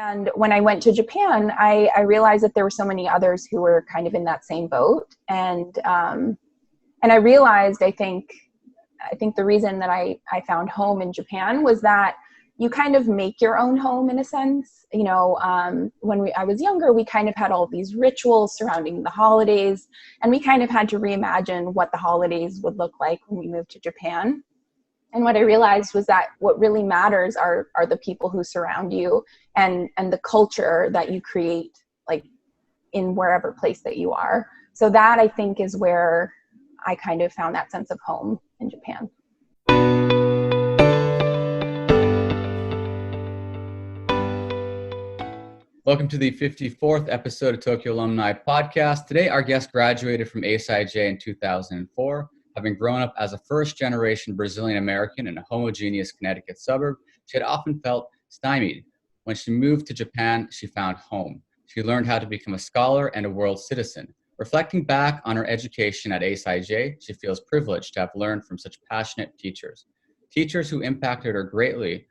And when I went to Japan, I realized that there were so many others who were kind of in that same boat. And I realized, I think the reason that I found home in Japan was that you kind of make your own home in a sense. When I was younger, we kind of had all these rituals surrounding the holidays, and we kind of had to reimagine what the holidays would look like when we moved to Japan. And what I realized was that what really matters are the people who surround you and the culture that you create, like in wherever place that you are. So that, I think, is where I kind of found that sense of home in Japan. Welcome to the 54th episode of Tokyo Alumni Podcast. Today, our guest graduated from ASIJ in 2004. Having grown up as a first-generation Brazilian-American in a homogeneous Connecticut suburb, she had often felt stymied. When she moved to Japan, she found home. She learned how to become a scholar and a world citizen. Reflecting back on her education at ASIJ, she feels privileged to have learned from such passionate teachers. Teachers who impacted her greatly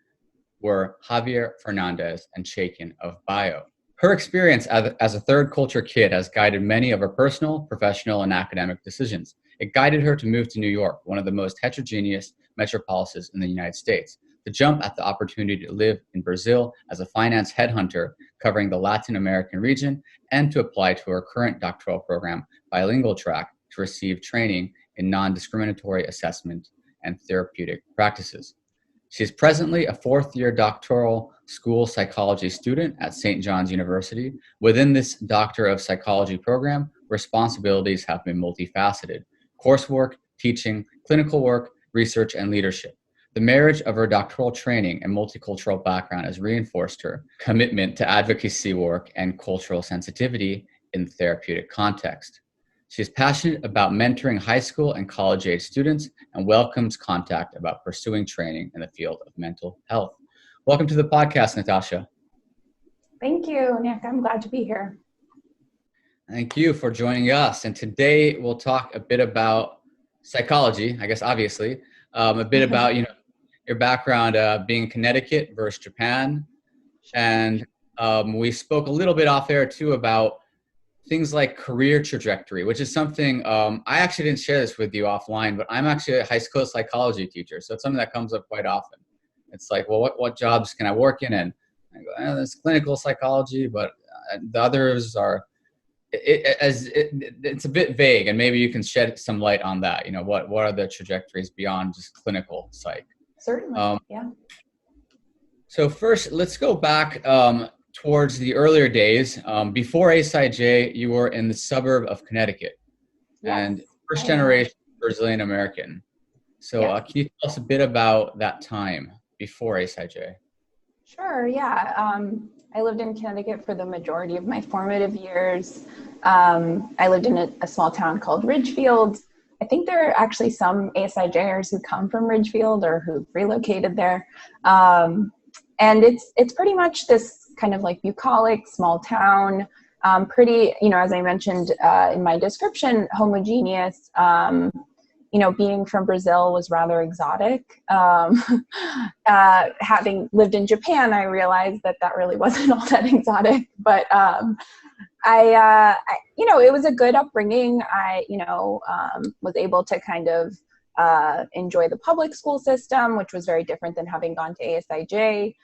were Javier, Fernandez, and Chaiken of bio. Her experience as a third culture kid has guided many of her personal, professional, and academic decisions. It guided her to move to New York, one of the most heterogeneous metropolises in the United States, to jump at the opportunity to live in Brazil as a finance headhunter covering the Latin American region, and to apply to her current doctoral program, bilingual track, to receive training in non-discriminatory assessment and therapeutic practices. She is presently a fourth-year doctoral school psychology student at St. John's University. Within this Doctor of Psychology program, responsibilities have been multifaceted: coursework, teaching, clinical work, research, and leadership. The marriage of her doctoral training and multicultural background has reinforced her commitment to advocacy work and cultural sensitivity in the therapeutic context. She is passionate about mentoring high school and college-age students and welcomes contact about pursuing training in the field of mental health. Welcome to the podcast, Natasha. Thank you, Nick. I'm glad to be here. Thank you for joining us. And today we'll talk a bit about psychology, I guess, obviously, a bit about, your background being in Connecticut versus Japan. And we spoke a little bit off air too about things like career trajectory, which is something, I actually didn't share this with you offline, but I'm actually a high school psychology teacher. So it's something that comes up quite often. It's like, well, what jobs can I work in? And I go, there's clinical psychology, but the others are, it's a bit vague, and maybe you can shed some light on that. What are the trajectories beyond just clinical psych? Certainly, yeah. So first, let's go back towards the earlier days. Before ASIJ, you were in the suburb of Connecticut, and first generation Brazilian American. So can you tell us a bit about that time before ASIJ? Sure, yeah. I lived in Connecticut for the majority of my formative years. I lived in a small town called Ridgefield. I think there are actually some ASIJers who come from Ridgefield or who've relocated there. And it's pretty much this kind of like bucolic small town, pretty, as I mentioned in my description, homogeneous. Being from Brazil was rather exotic. Having lived in Japan, I realized that really wasn't all that exotic, but it was a good upbringing. I was able to kind of enjoy the public school system, which was very different than having gone to ASIJ.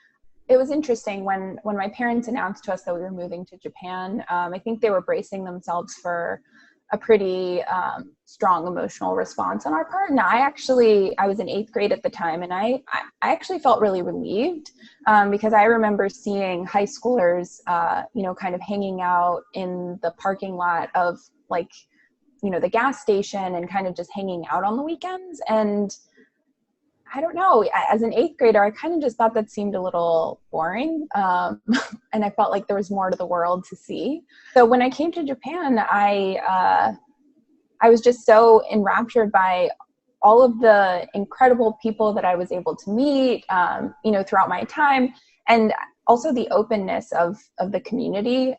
It was interesting when my parents announced to us that we were moving to Japan. I think they were bracing themselves for a pretty strong emotional response on our part. Now, I was in 8th grade at the time, and I actually felt really relieved because I remember seeing high schoolers, kind of hanging out in the parking lot of the gas station and kind of just hanging out on the weekends. And I don't know, as an 8th grader, I kind of just thought that seemed a little boring. And I felt like there was more to the world to see. So when I came to Japan, I was just so enraptured by all of the incredible people that I was able to meet, throughout my time. And also the openness of the community,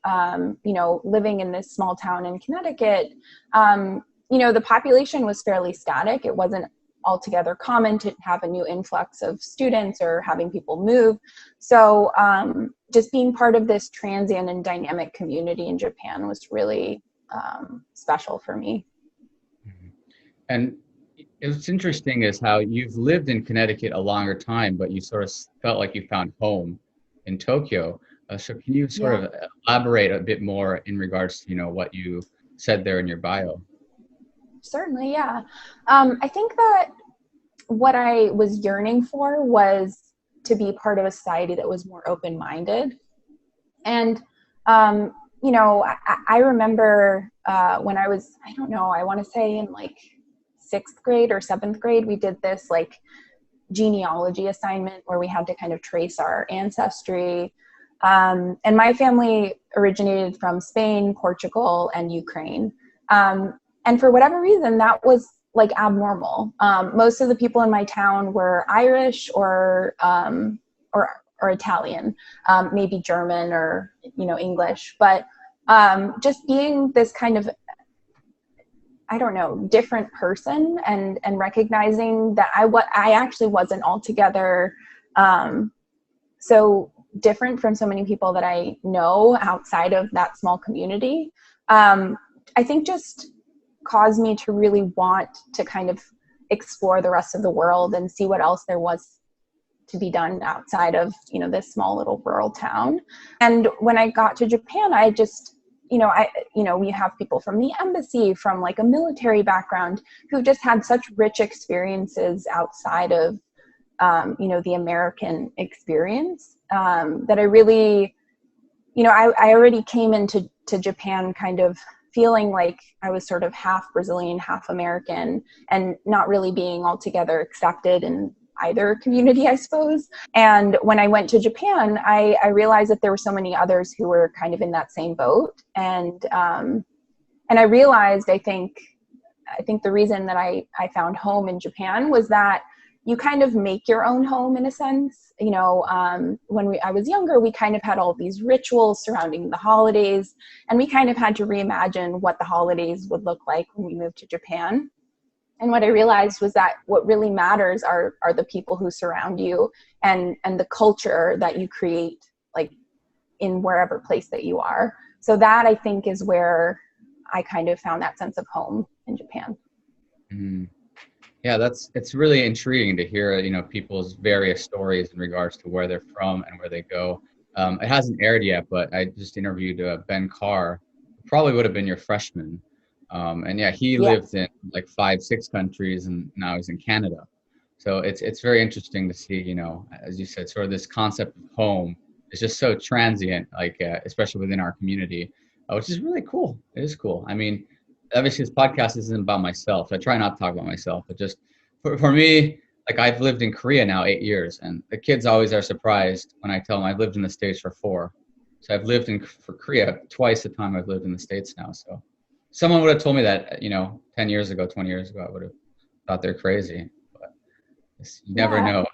living in this small town in Connecticut, the population was fairly static. It wasn't altogether common to have a new influx of students or having people move. So just being part of this transient and dynamic community in Japan was really special for me. And what's interesting is how you've lived in Connecticut a longer time, but you sort of felt like you found home in Tokyo. So can you sort of elaborate a bit more in regards to, what you said there in your bio? Certainly, yeah. I think that what I was yearning for was to be part of a society that was more open-minded. And, I remember when I was, I want to say in like 6th grade or 7th grade, we did this like genealogy assignment where we had to kind of trace our ancestry. And my family originated from Spain, Portugal, and Ukraine. And for whatever reason, that was like abnormal. Most of the people in my town were Irish or Italian, maybe German or, English. But just being this kind of, different person and recognizing that I actually wasn't altogether so different from so many people that I know outside of that small community, I think just caused me to really want to kind of explore the rest of the world and see what else there was to be done outside of, this small little rural town. And when I got to Japan, I just, we have people from the embassy, from like a military background, who just had such rich experiences outside of, the American experience, that I really, I already came into Japan kind of feeling like I was sort of half Brazilian, half American, and not really being altogether accepted in either community, I suppose. And when I went to Japan, I realized that there were so many others who were kind of in that same boat. And I realized, I think the reason that I found home in Japan was that you kind of make your own home in a sense. When I was younger, we kind of had all these rituals surrounding the holidays, and we kind of had to reimagine what the holidays would look like when we moved to Japan. And what I realized was that what really matters are the people who surround you and the culture that you create, like in wherever place that you are. So that, I think, is where I kind of found that sense of home in Japan. Mm-hmm. Yeah, it's really intriguing to hear, people's various stories in regards to where they're from and where they go. It hasn't aired yet, but I just interviewed Ben Carr, who probably would have been your freshman. And he lived in like 5-6 countries, and now he's in Canada. So it's very interesting to see, as you said, sort of this concept of home is just so transient, like especially within our community, which is really cool. It is cool. I mean, obviously this podcast isn't about myself. I try not to talk about myself, but just for me, like I've lived in Korea now 8 years, and the kids always are surprised when I tell them I've lived in the States for 4. So I've lived for Korea twice the time I've lived in the States now. So someone would have told me that, 10 years ago, 20 years ago, I would have thought they're crazy, but you never know.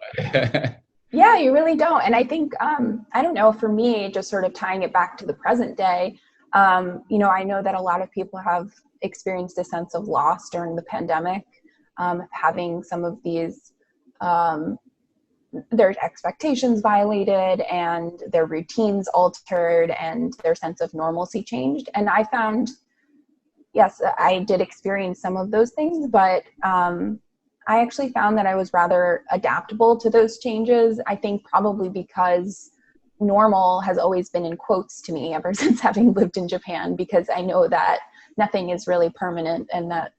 Yeah, you really don't. And I think, I don't know, for me, just sort of tying it back to the present day, I know that a lot of people have experienced a sense of loss during the pandemic, having some of these, their expectations violated and their routines altered and their sense of normalcy changed. And I found, yes, I did experience some of those things, but I actually found that I was rather adaptable to those changes. I think probably because normal has always been in quotes to me ever since having lived in Japan, because I know that nothing is really permanent and that,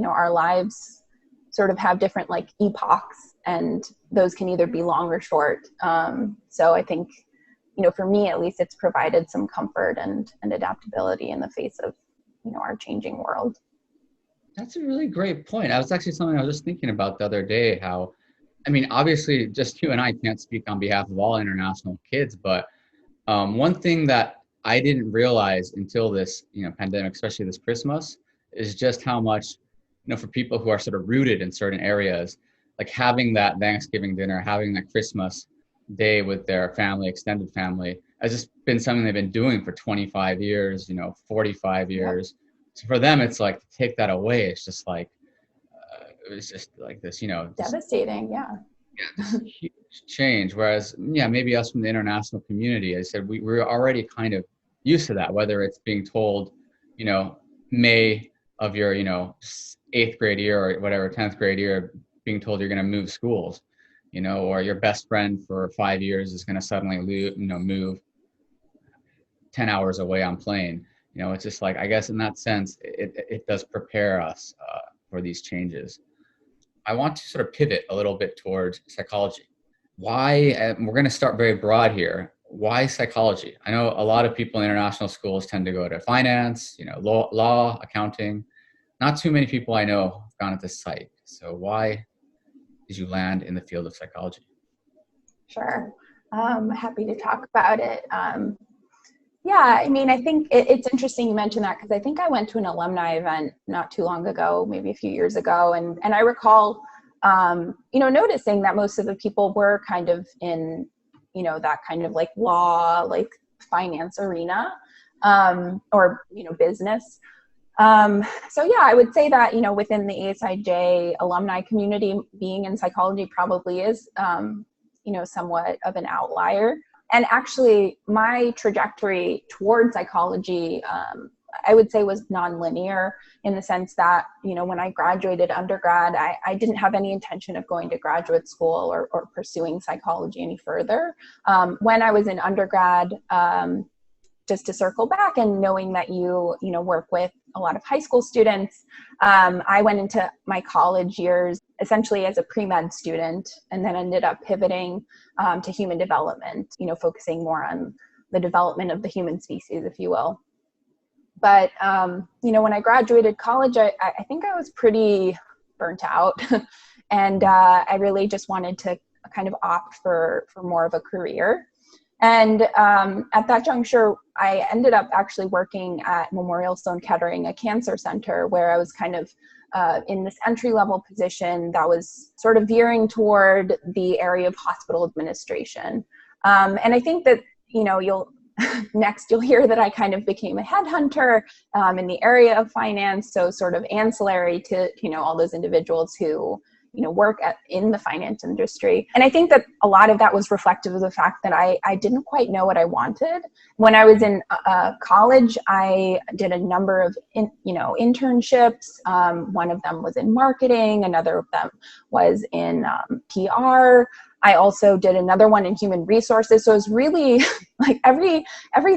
our lives sort of have different like epochs, and those can either be long or short. So I think, for me at least, it's provided some comfort and adaptability in the face of, our changing world. That's a really great point. That was actually something I was just thinking about the other day, how, I mean, obviously just you and I can't speak on behalf of all international kids, but one thing that I didn't realize until this, pandemic, especially this Christmas, is just how much, for people who are sort of rooted in certain areas, like having that Thanksgiving dinner, having that Christmas day with their family, extended family, has just been something they've been doing for 25 years, 45 years. So for them, it's like to take that away. It's just like it was just like this, you know, devastating. Yeah. This huge change. Whereas, maybe us from the international community, as I said, we're already kind of used to that, whether it's being told, you know, May of your, you know, 8th grade year or whatever, 10th grade year, being told you're going to move schools, you know, or your best friend for 5 years is going to suddenly move 10 hours away on plane. You know, it's just like, I guess in that sense, it does prepare us for these changes. I want to sort of pivot a little bit towards psychology. Why, and we're going to start very broad here, why psychology? I know a lot of people in international schools tend to go to finance, you know, law, accounting. Not too many people I know have gone into psych. So why did you land in the field of psychology? Sure. Happy to talk about it. Yeah, I mean, I think it's interesting you mentioned that, because I think I went to an alumni event not too long ago, maybe a few years ago, and I recall, you know, noticing that most of the people were kind of in, you know, that kind of like law, like finance arena, or, you know, business. So yeah, I would say that, you know, within the ASIJ alumni community, being in psychology probably is, you know, somewhat of an outlier. And actually, my trajectory toward psychology, I would say, was nonlinear, in the sense that, you know, when I graduated undergrad, I didn't have any intention of going to graduate school or pursuing psychology any further. When I was in undergrad, just to circle back, and knowing that you know, work with a lot of high school students, I went into my college years essentially as a pre-med student, and then ended up pivoting to human development, you know, focusing more on the development of the human species, if you will. But, you know, when I graduated college, I think I was pretty burnt out and I really just wanted to kind of opt for more of a career. And at that juncture, I ended up actually working at Memorial Sloan Kettering, a cancer center, where I was kind of in this entry-level position that was sort of veering toward the area of hospital administration. And I think that, you know, you'll hear that I kind of became a headhunter in the area of finance, so sort of ancillary to, you know, all those individuals who, you know, work in the finance industry. And I think that a lot of that was reflective of the fact that I didn't quite know what I wanted. When I was in college, I did a number of, internships. One of them was in marketing. Another of them was in PR. I also did another one in human resources. So it was really like every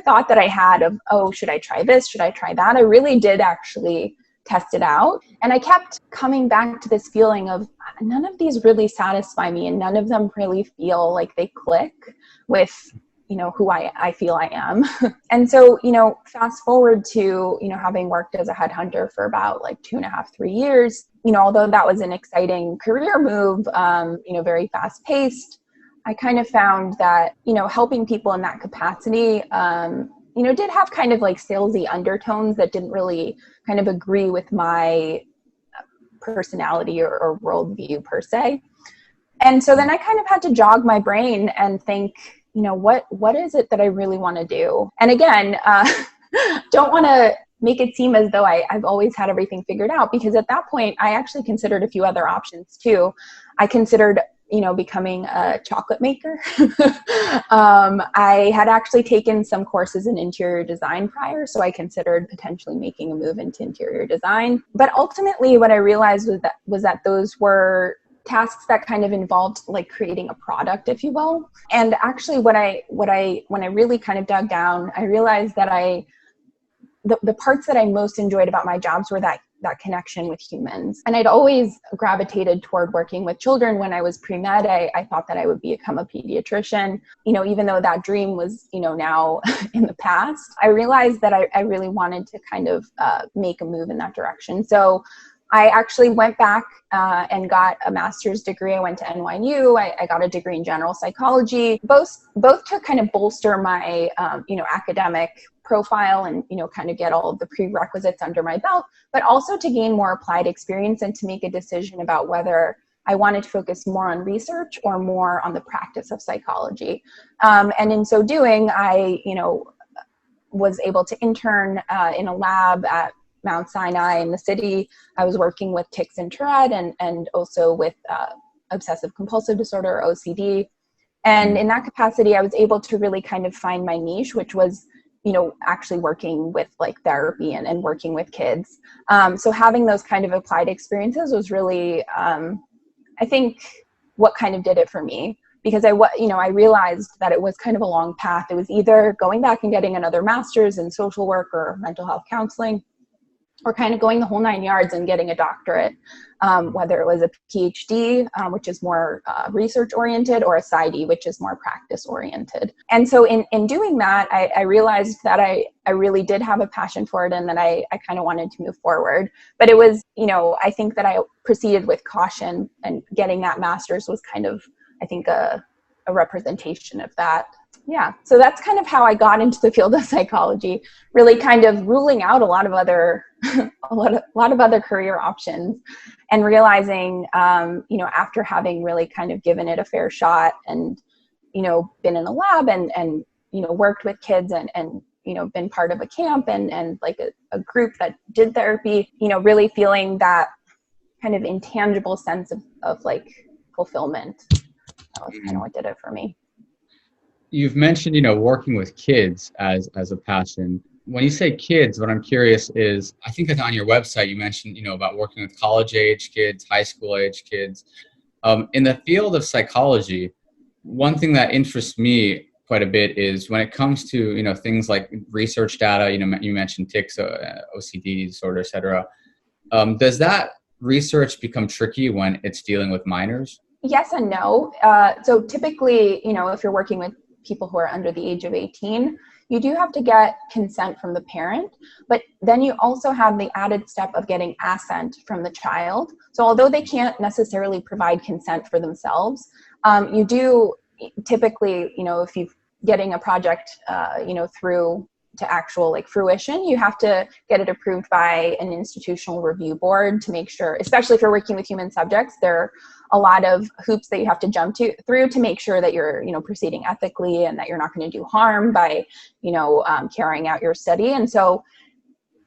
thought that I had of, oh, should I try this? Should I try that? I really did actually test it out. And I kept coming back to this feeling of none of these really satisfy me, and none of them really feel like they click with, you know, who I feel I am. And so, you know, fast forward to, you know, having worked as a headhunter for about like 2.5, 3 years, you know, although that was an exciting career move, you know, very fast paced, I kind of found that, you know, helping people in that capacity, you know, did have kind of like salesy undertones that didn't really kind of agree with my personality or worldview per se. And so then I kind of had to jog my brain and think, you know, what is it that I really want to do? And again, don't want to make it seem as though I've always had everything figured out, because at that point, I actually considered a few other options too. I considered, you know, becoming a chocolate maker. I had actually taken some courses in interior design prior, so I considered potentially making a move into interior design. But ultimately, what I realized was that those were tasks that kind of involved like creating a product, if you will. And actually, when I really kind of dug down, I realized that the parts that I most enjoyed about my jobs were that connection with humans. And I'd always gravitated toward working with children. When I was pre-med, I thought that I would become a pediatrician. You know, even though that dream was, you know, now in the past, I realized that I really wanted to kind of make a move in that direction. So I actually went back and got a master's degree. I went to NYU. I got a degree in general psychology. Both to kind of bolster my, you know, academic profile and, you know, kind of get all of the prerequisites under my belt, but also to gain more applied experience and to make a decision about whether I wanted to focus more on research or more on the practice of psychology. And in so doing, I, you know, was able to intern in a lab at Mount Sinai in the city. I was working with tics and Tourette and also with obsessive compulsive disorder, or OCD. And in that capacity, I was able to really kind of find my niche, which was, actually working with like therapy and working with kids. So having those kind of applied experiences was really, I think, what kind of did it for me. Because I realized that it was kind of a long path. It was either going back and getting another master's in social work or mental health counseling, or kind of going the whole 9 yards and getting a doctorate, whether it was a PhD, which is more research oriented, or a PsyD, which is more practice oriented. And so in doing that, I realized that I really did have a passion for it, and that I kind of wanted to move forward. But it was, I think that I proceeded with caution, and getting that master's was kind of, I think, a representation of that. Yeah. So that's kind of how I got into the field of psychology, really kind of ruling out a lot of other, a lot of other career options, and realizing, after having really kind of given it a fair shot and, been in a lab and worked with kids and been part of a camp and like a group that did therapy, really feeling that kind of intangible sense of like fulfillment. That was kind of what did it for me. You've mentioned, working with kids as a passion. When you say kids, what I'm curious is, I think that on your website you mentioned, about working with college age kids, high school age kids. In the field of psychology, one thing that interests me quite a bit is when it comes to, things like research data, you mentioned tics, OCD disorder, et cetera. Does that research become tricky when it's dealing with minors? Yes and no. So typically, if you're working with people who are under the age of 18, you do have to get consent from the parent, but then you also have the added step of getting assent from the child. So although they can't necessarily provide consent for themselves, you do typically, if you're getting a project, through to actual like fruition, you have to get it approved by an institutional review board to make sure, especially if you're working with human subjects, there are a lot of hoops that you have to jump through to make sure that you're, proceeding ethically and that you're not going to do harm by, carrying out your study. And so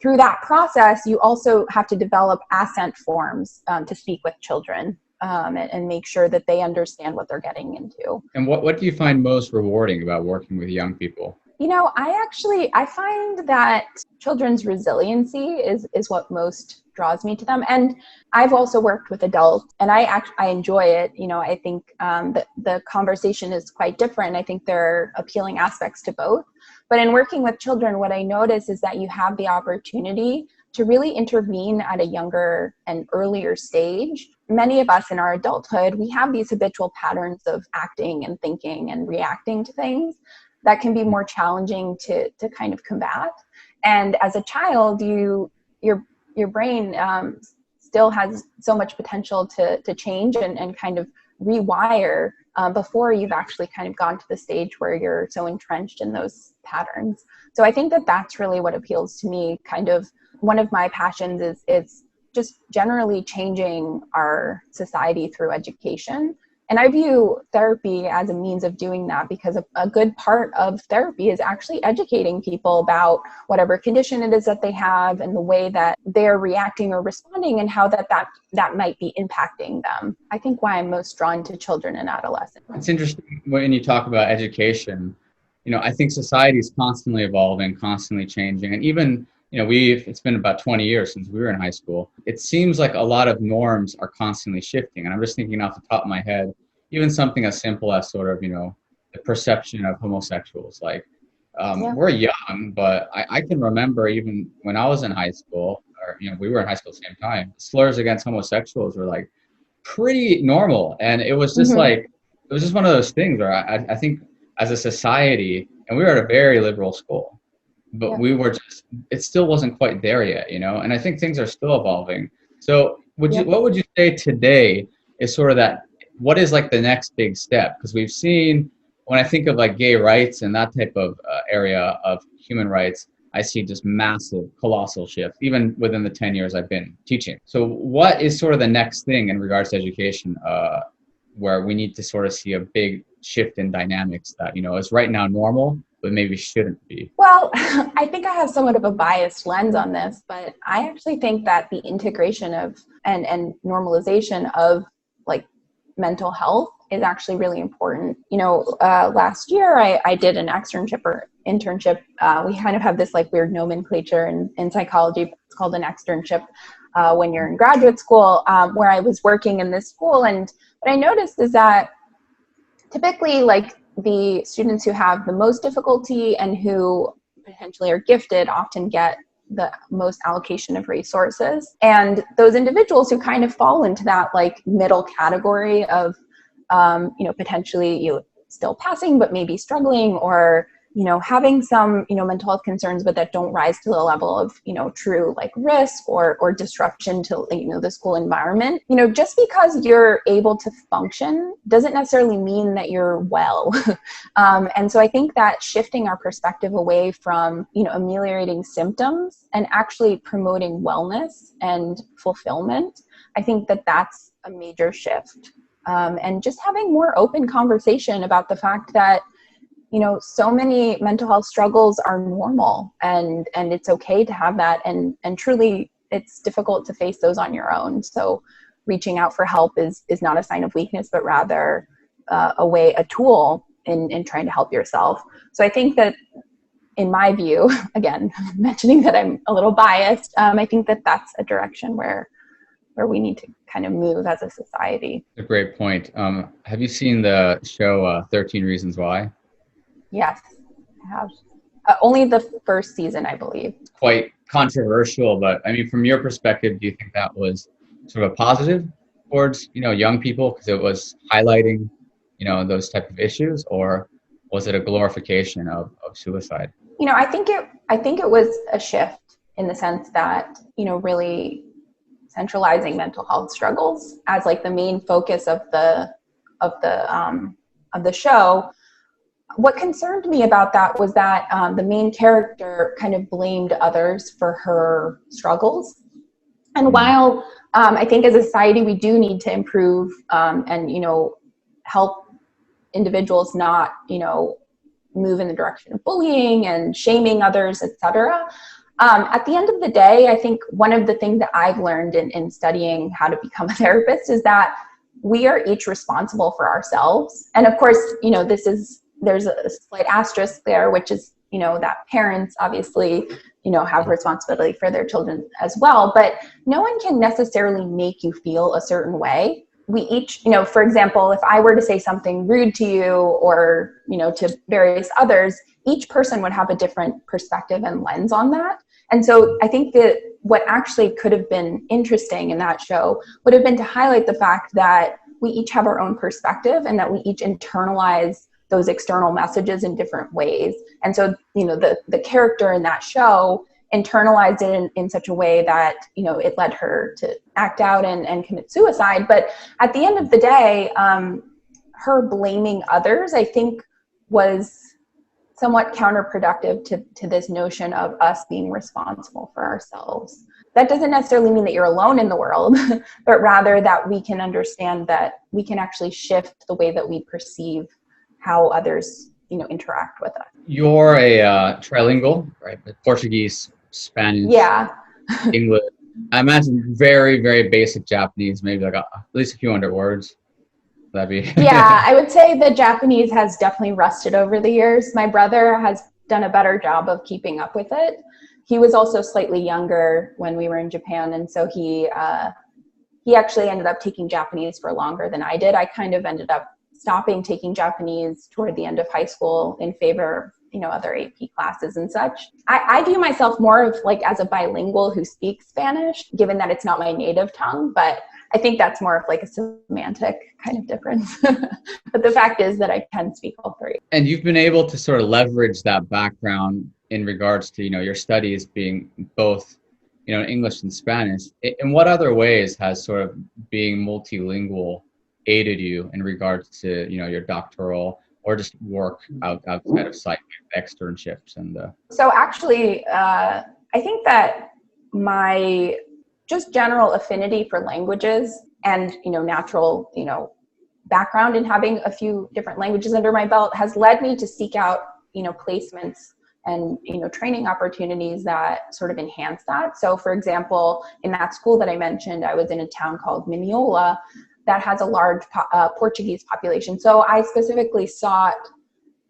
through that process, you also have to develop assent forms to speak with children and make sure that they understand what they're getting into. And what do you find most rewarding about working with young people? I find that children's resiliency is what most draws me to them. And I've also worked with adults, and I enjoy it. I think the conversation is quite different. I think there are appealing aspects to both. But in working with children, what I notice is that you have the opportunity to really intervene at a younger and earlier stage. Many of us in our adulthood, we have these habitual patterns of acting and thinking and reacting to things that can be more challenging to kind of combat. And as a child, your brain still has so much potential to change and kind of rewire before you've actually kind of gone to the stage where you're so entrenched in those patterns. So I think that that's really what appeals to me. Kind of one of my passions is just generally changing our society through education. And I view therapy as a means of doing that, because a good part of therapy is actually educating people about whatever condition it is that they have and the way that they're reacting or responding and how that might be impacting them. I think why I'm most drawn to children and adolescents. It's interesting when you talk about education. I think society is constantly evolving, constantly changing. And even, it's been about 20 years since we were in high school. It seems like a lot of norms are constantly shifting. And I'm just thinking off the top of my head, even something as simple as sort of, the perception of homosexuals. Like, we're young, but I can remember even when I was in high school, or, we were in high school at the same time, slurs against homosexuals were like pretty normal. And it was just it was just one of those things where I think as a society, and we were at a very liberal school, but we were just, it still wasn't quite there yet, and I think things are still evolving. So what would you say today is sort of that, what is like the next big step? Because we've seen, when I think of like gay rights and that type of area of human rights, I see just massive, colossal shift, even within the 10 years I've been teaching. So what is sort of the next thing in regards to education where we need to sort of see a big shift in dynamics that, is right now normal, but maybe shouldn't be? Well, I think I have somewhat of a biased lens on this, but I actually think that the integration of and normalization of like mental health is actually really important. Last year I did an externship or internship. We kind of have this like weird nomenclature in psychology. It's called an externship when you're in graduate school, where I was working in this school. And what I noticed is that typically like the students who have the most difficulty and who potentially are gifted often get the most allocation of resources. And those individuals who kind of fall into that like middle category of, potentially you still passing, but maybe struggling, or, having some, mental health concerns, but that don't rise to the level of, true like risk or disruption to, the school environment. Just because you're able to function doesn't necessarily mean that you're well. And so I think that shifting our perspective away from, ameliorating symptoms and actually promoting wellness and fulfillment, I think that that's a major shift. And just having more open conversation about the fact that, so many mental health struggles are normal, and it's okay to have that. And truly it's difficult to face those on your own. So reaching out for help is not a sign of weakness, but rather a tool in trying to help yourself. So I think that in my view, again, mentioning that I'm a little biased, I think that that's a direction where we need to kind of move as a society. A great point. Have you seen the show 13 Reasons Why? Yes, I have. Only the first season, I believe. Quite controversial, but I mean, from your perspective, do you think that was sort of a positive towards, young people because it was highlighting, those type of issues, or was it a glorification of suicide? I think it was a shift in the sense that, really centralizing mental health struggles as like the main focus of the show. What concerned me about that was that the main character kind of blamed others for her struggles. And while I think as a society we do need to improve and help individuals not move in the direction of bullying and shaming others, etc. At the end of the day, I think one of the things that I've learned in studying how to become a therapist is that we are each responsible for ourselves. And of course, there's a slight asterisk there, which is, that parents obviously, have responsibility for their children as well, but no one can necessarily make you feel a certain way. We each, for example, if I were to say something rude to you or, to various others, each person would have a different perspective and lens on that. And so I think that what actually could have been interesting in that show would have been to highlight the fact that we each have our own perspective and that we each internalize those external messages in different ways. And so, the character in that show internalized it in such a way that, it led her to act out and commit suicide. But at the end of the day, her blaming others, I think, was somewhat counterproductive to this notion of us being responsible for ourselves. That doesn't necessarily mean that you're alone in the world, but rather that we can understand that we can actually shift the way that we perceive how others, interact with us. You're a trilingual, right? Portuguese, Spanish, English. I imagine very, very basic Japanese, maybe like at least a few hundred words. That'd be. Yeah, I would say the Japanese has definitely rusted over the years. My brother has done a better job of keeping up with it. He was also slightly younger when we were in Japan, and so he actually ended up taking Japanese for longer than I did. I kind of ended up stopping taking Japanese toward the end of high school in favor of, other AP classes and such. I view myself more of like as a bilingual who speaks Spanish, given that it's not my native tongue, but I think that's more of like a semantic kind of difference. But the fact is that I can speak all three. And you've been able to sort of leverage that background in regards to, your studies being both, English and Spanish. In what other ways has sort of being multilingual aided you in regards to, your doctoral or just work outside of psych externships? And So actually, I think that my just general affinity for languages and, natural, background in having a few different languages under my belt has led me to seek out placements and, training opportunities that sort of enhance that. So for example, in that school that I mentioned, I was in a town called Mineola that has a large Portuguese population. So I specifically sought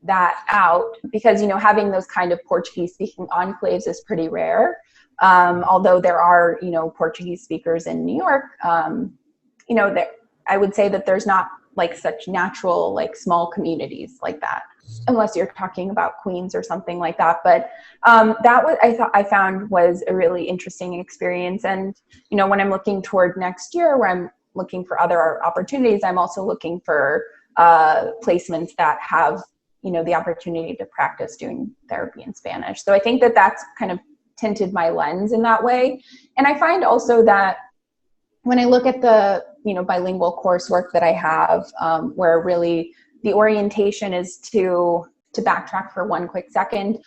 that out because, having those kind of Portuguese speaking enclaves is pretty rare. Although there are, Portuguese speakers in New York, I would say that there's not like such natural, like small communities like that, unless you're talking about Queens or something like that. But that was, I found was a really interesting experience. And, when I'm looking toward next year where I'm looking for other opportunities, I'm also looking for placements that have, the opportunity to practice doing therapy in Spanish. So I think that that's kind of tinted my lens in that way. And I find also that when I look at the, bilingual coursework that I have, where really the orientation is to backtrack for one quick second,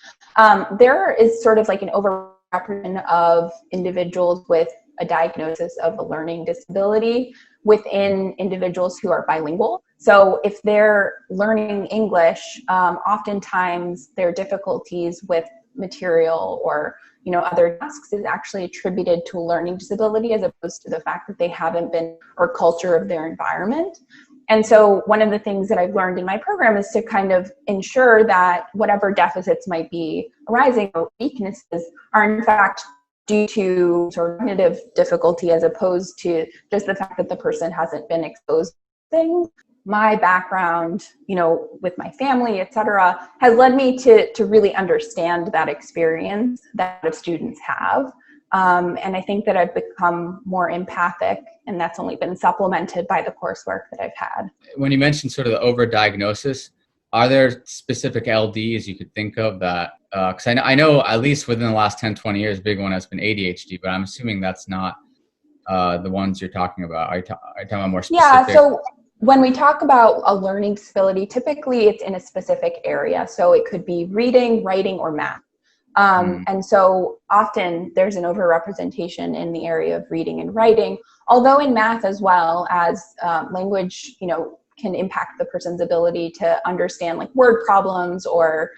there is sort of like an overrepresentation of individuals with a diagnosis of a learning disability within individuals who are bilingual. So if they're learning English, oftentimes their difficulties with material or other tasks is actually attributed to a learning disability as opposed to the fact that they haven't been or culture of their environment. And so one of the things that I've learned in my program is to kind of ensure that whatever deficits might be arising or weaknesses are in fact due to sort of cognitive difficulty as opposed to just the fact that the person hasn't been exposed to things. My background, with my family, et cetera, has led me to really understand that experience that students have. And I think that I've become more empathic, and that's only been supplemented by the coursework that I've had. When you mentioned sort of the overdiagnosis, are there specific LDs you could think of that, because I know at least within the last 10, 20 years, a big one has been ADHD, but I'm assuming that's not the ones you're talking about. Are you talking about more specific? Yeah, so when we talk about a learning disability, typically it's in a specific area. So it could be reading, writing, or math. And so often there's an overrepresentation in the area of reading and writing, although in math as well as language, can impact the person's ability to understand like word problems or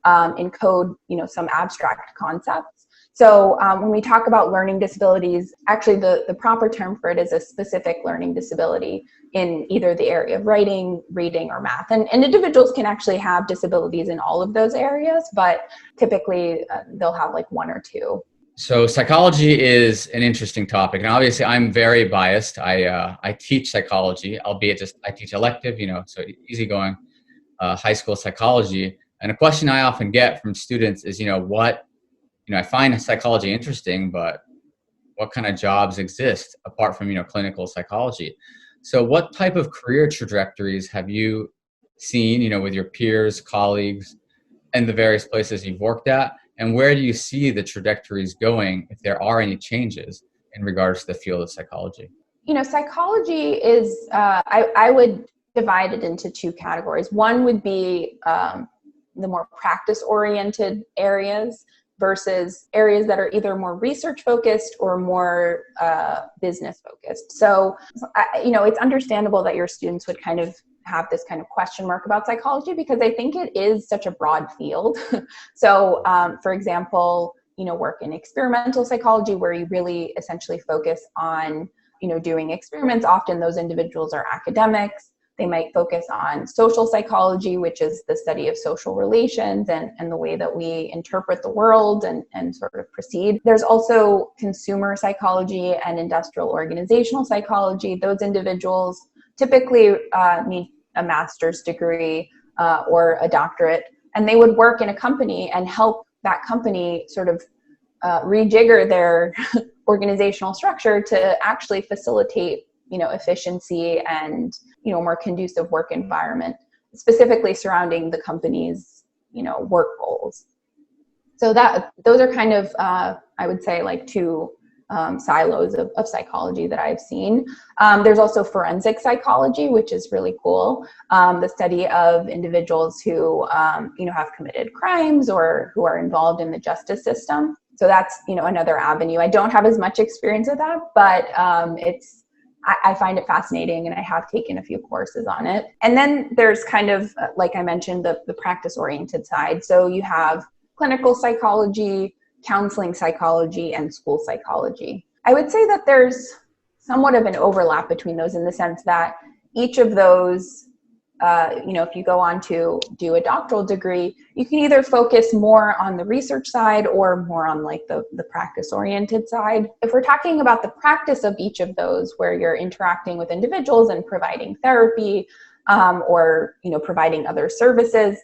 encode, some abstract concepts. So when we talk about learning disabilities, actually the proper term for it is a specific learning disability in either the area of writing, reading, or math. And individuals can actually have disabilities in all of those areas, but typically they'll have like one or two. So psychology is an interesting topic. And obviously I'm very biased. I teach psychology, albeit just I teach elective, so easygoing high school psychology. And a question I often get from students is, I find psychology interesting, but what kind of jobs exist apart from, clinical psychology? So what type of career trajectories have you seen, with your peers, colleagues, and the various places you've worked at? And where do you see the trajectories going if there are any changes in regards to the field of psychology? Psychology is, I would divide it into two categories. One would be the more practice-oriented areas versus areas that are either more research focused or more business focused. So, it's understandable that your students would kind of have this kind of question mark about psychology because I think it is such a broad field. So, for example, work in experimental psychology where you really essentially focus on, doing experiments. Often those individuals are academics. They might focus on social psychology, which is the study of social relations and the way that we interpret the world and sort of proceed. There's also consumer psychology and industrial organizational psychology. Those individuals typically need a master's degree or a doctorate, and they would work in a company and help that company sort of rejigger their organizational structure to actually facilitate efficiency and, more conducive work environment, specifically surrounding the company's, work goals. So those are kind of, I would say like two silos of psychology that I've seen. There's also forensic psychology, which is really cool. The study of individuals who, have committed crimes or who are involved in the justice system. So that's, another avenue. I don't have as much experience with that, but I find it fascinating, and I have taken a few courses on it. And then there's kind of, like I mentioned, the practice-oriented side. So you have clinical psychology, counseling psychology, and school psychology. I would say that there's somewhat of an overlap between those in the sense that each of those, if you go on to do a doctoral degree, you can either focus more on the research side or more on like the practice-oriented side. If we're talking about the practice of each of those, where you're interacting with individuals and providing therapy, or providing other services,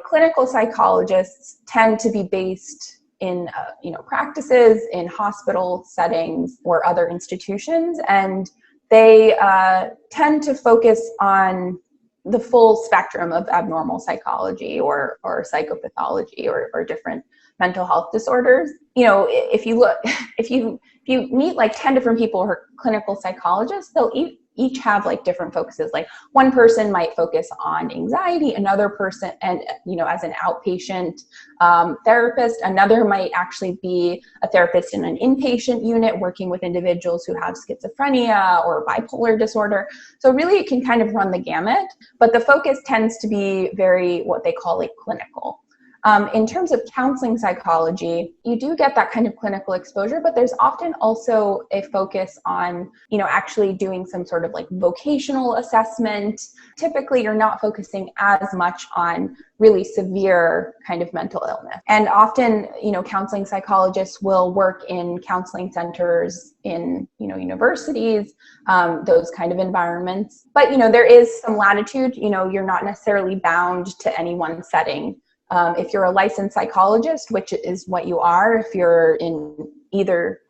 clinical psychologists tend to be based in practices in hospital settings or other institutions, and they tend to focus on the full spectrum of abnormal psychology or psychopathology or different mental health disorders. If you meet like 10 different people who are clinical psychologists, they'll each have like different focuses. Like one person might focus on anxiety, another person, and as an outpatient therapist, another might actually be a therapist in an inpatient unit working with individuals who have schizophrenia or bipolar disorder. So really it can kind of run the gamut, but the focus tends to be very what they call like clinical. In terms of counseling psychology, you do get that kind of clinical exposure, but there's often also a focus on, actually doing some sort of like vocational assessment. Typically, you're not focusing as much on really severe kind of mental illness. And often, counseling psychologists will work in counseling centers in, universities, those kind of environments. But, there is some latitude, you're not necessarily bound to any one setting. If you're a licensed psychologist, which is what you are, if you're in either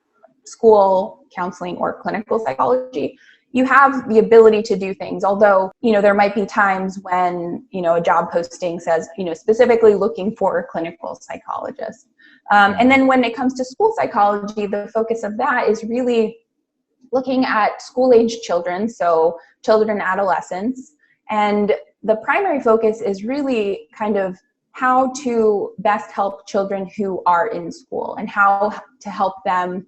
school, counseling, or clinical psychology, you have the ability to do things. Although, there might be times when, a job posting says, specifically looking for a clinical psychologist. And then when it comes to school psychology, the focus of that is really looking at school-age children, so children and adolescents. And the primary focus is really kind of how to best help children who are in school and how to help them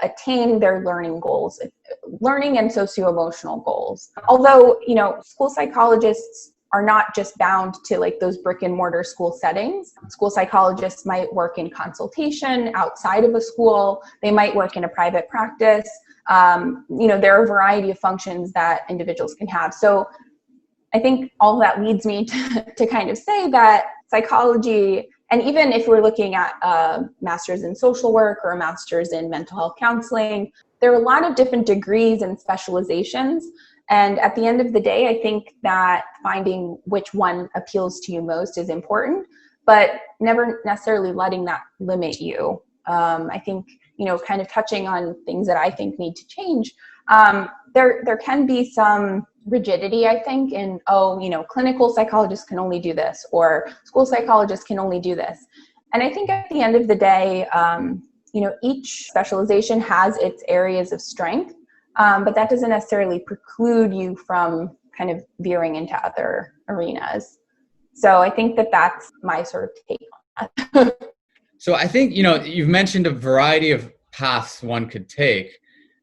attain their learning goals, learning and socio-emotional goals. Although, school psychologists are not just bound to like those brick and mortar school settings. School psychologists might work in consultation outside of a school. They might work in a private practice. There are a variety of functions that individuals can have. So I think all of that leads me to kind of say that psychology, and even if we're looking at a master's in social work or a master's in mental health counseling, there are a lot of different degrees and specializations. And at the end of the day, I think that finding which one appeals to you most is important, but never necessarily letting that limit you. I think, kind of touching on things that I think need to change. There can be some rigidity, I think, in, clinical psychologists can only do this, or school psychologists can only do this. And I think at the end of the day, each specialization has its areas of strength, but that doesn't necessarily preclude you from kind of veering into other arenas. So I think that that's my sort of take on that. So I think, you've mentioned a variety of paths one could take.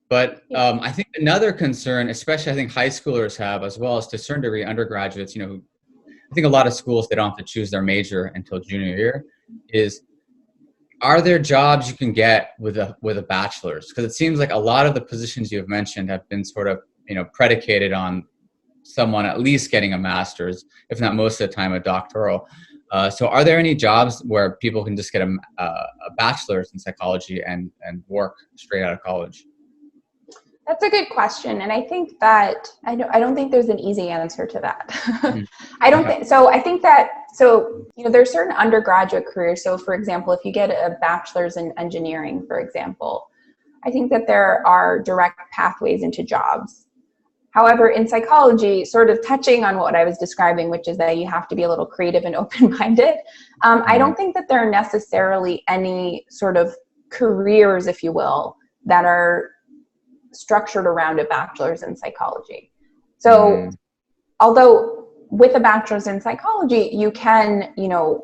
But I think another concern, especially I think high schoolers have, as well as to a certain degree undergraduates, who I think a lot of schools, they don't have to choose their major until junior year, is are there jobs you can get with a bachelor's? Because it seems like a lot of the positions you've mentioned have been sort of, predicated on someone at least getting a master's, if not most of the time a doctoral. So are there any jobs where people can just get a bachelor's in psychology and work straight out of college? That's a good question. And I think that, I don't think there's an easy answer to that. I think that there's certain undergraduate careers. So for example, if you get a bachelor's in engineering, for example, I think that there are direct pathways into jobs. However, in psychology, sort of touching on what I was describing, which is that you have to be a little creative and open-minded, I don't think that there are necessarily any sort of careers, if you will, that are structured around a bachelor's in psychology. So although with a bachelor's in psychology, you can,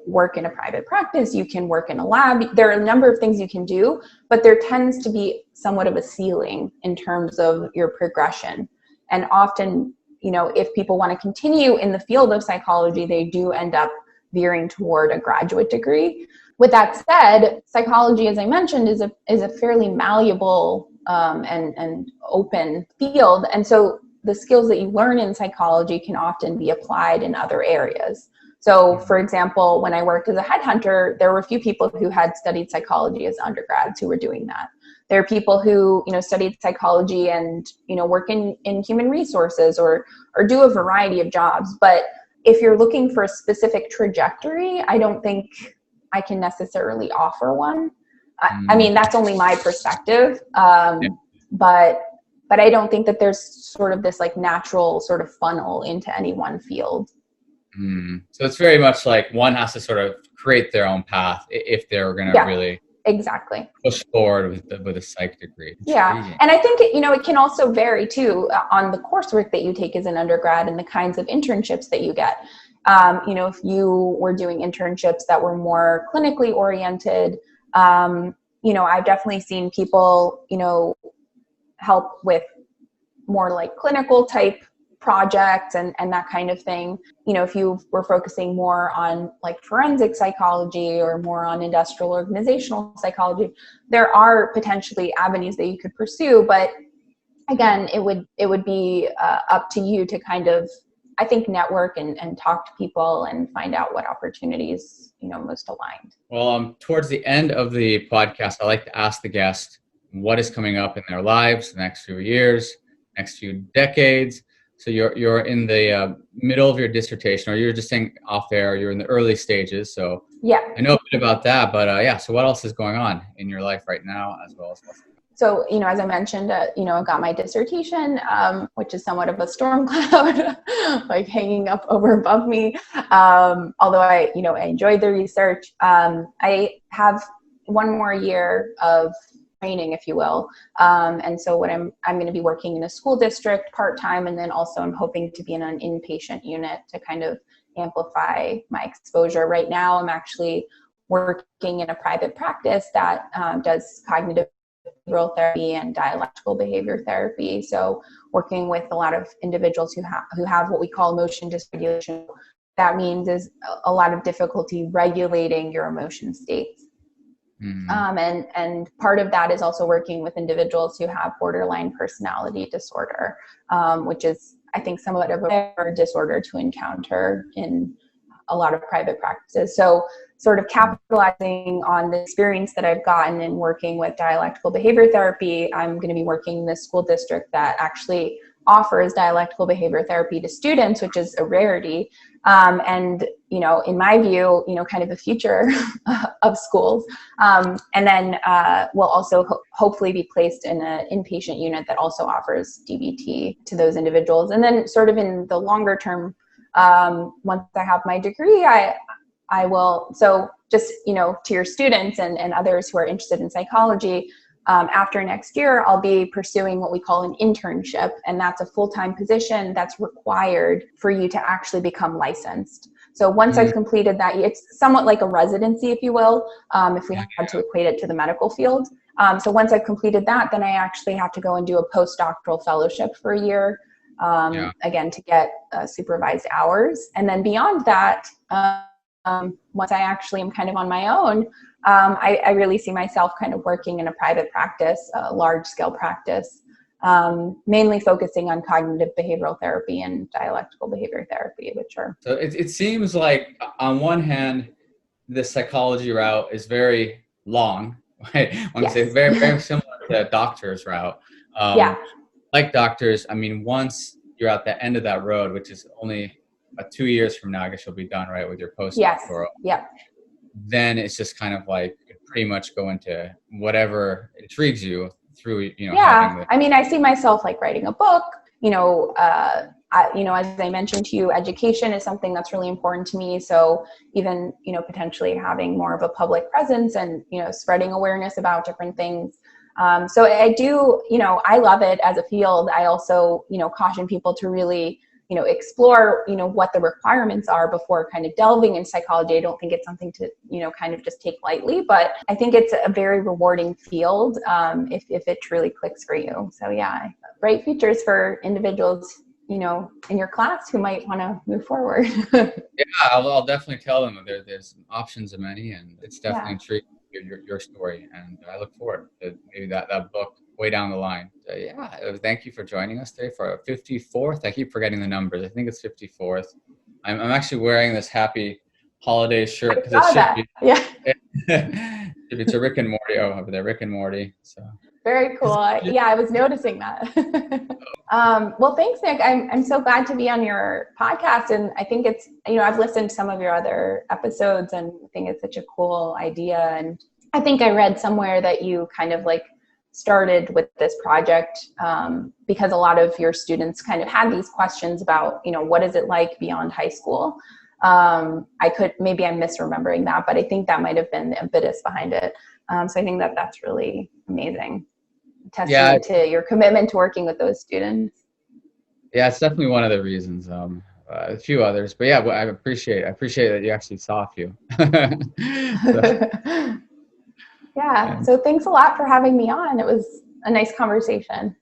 work in a private practice, you can work in a lab. There are a number of things you can do, but there tends to be somewhat of a ceiling in terms of your progression. And often, if people want to continue in the field of psychology, they do end up veering toward a graduate degree. With that said, psychology, as I mentioned, is a fairly malleable and open field. And so the skills that you learn in psychology can often be applied in other areas. So, for example, when I worked as a headhunter, there were a few people who had studied psychology as undergrads who were doing that. There are people who, studied psychology and, work in human resources or do a variety of jobs. But if you're looking for a specific trajectory, I don't think I can necessarily offer one. I mean, that's only my perspective. But I don't think that there's sort of this like natural sort of funnel into any one field. So it's very much like one has to sort of create their own path if they're going to really exactly push forward with a psych degree. Yeah. And I think, it can also vary too on the coursework that you take as an undergrad and the kinds of internships that you get. If you were doing internships that were more clinically oriented, I've definitely seen people, help with more like clinical type projects and that kind of thing. If you were focusing more on like forensic psychology or more on industrial organizational psychology, there are potentially avenues that you could pursue. But again, it would be up to you to kind of, I think, network and talk to people and find out what opportunities, most aligned. Well, towards the end of the podcast, I like to ask the guest what is coming up in their lives the next few years, next few decades. So you're in the middle of your dissertation, or you're just saying off there, you're in the early stages. So yeah, I know a bit about that, but so what else is going on in your life right now as well as what's So, as I mentioned, I got my dissertation, which is somewhat of a storm cloud, like hanging up above me. Although I enjoyed the research. I have one more year of training, if you will. And so what I'm going to be working in a school district part-time, and then also I'm hoping to be in an inpatient unit to kind of amplify my exposure. Right now, I'm actually working in a private practice that does cognitive behavioral therapy and dialectical behavior therapy. So working with a lot of individuals who have what we call emotion dysregulation. That means is a lot of difficulty regulating your emotion states. And part of that is also working with individuals who have borderline personality disorder, which is, I think, somewhat of a rare disorder to encounter in a lot of private practices. So sort of capitalizing on the experience that I've gotten in working with dialectical behavior therapy, I'm going to be working in this school district that actually offers dialectical behavior therapy to students, which is a rarity. And, in my view, kind of the future of schools. And then we'll also hopefully be placed in an inpatient unit that also offers DBT to those individuals. And then sort of in the longer term, once I have my degree, I will, so just, to your students and others who are interested in psychology, after next year, I'll be pursuing what we call an internship, and that's a full-time position that's required for you to actually become licensed. So once I've completed that, it's somewhat like a residency, if you will, if we had to equate it to the medical field. So once I've completed that, then I actually have to go and do a postdoctoral fellowship for a year, again, to get supervised hours. And then beyond that, once I actually am kind of on my own, I really see myself kind of working in a private practice, a large-scale practice, mainly focusing on cognitive behavioral therapy and dialectical behavior therapy, which are... So it seems like, on one hand, the psychology route is very long, right? I want to say very, very similar to the doctor's route. Like doctors, I mean, once you're at the end of that road, which is only 2 years from now, I guess you'll be done, right, with your postdoctoral. Then it's just kind of like pretty much go into whatever intrigues you through, I mean, I see myself like writing a book, as I mentioned to you, education is something that's really important to me. So even, potentially having more of a public presence and, spreading awareness about different things. So I do, I love it as a field. I also, caution people to really explore, what the requirements are before kind of delving in psychology. I don't think it's something to, kind of just take lightly, but I think it's a very rewarding field if it truly clicks for you. So yeah, bright futures for individuals, in your class who might want to move forward. Yeah, I'll definitely tell them there's options of many, and it's definitely intriguing your story, and I look forward to maybe that book way down the line. So thank you for joining us today for our 54th. I keep forgetting the numbers. I think it's 54th. I'm actually wearing this happy holiday shirt because it should be. Yeah. It's a Rick and Morty over there, Rick and Morty. So. Very cool. Yeah, I was noticing that. Well, thanks, Nick. I'm so glad to be on your podcast. And I think it's, I've listened to some of your other episodes and I think it's such a cool idea. And I think I read somewhere that you kind of like started with this project because a lot of your students kind of had these questions about, what is it like beyond high school? Maybe I'm misremembering that, but I think that might've been the impetus behind it. So I think that's really amazing. Testament to your commitment to working with those students. Yeah, it's definitely one of the reasons. A few others, but yeah, I appreciate that you actually saw a few. Yeah. So thanks a lot for having me on. It was a nice conversation.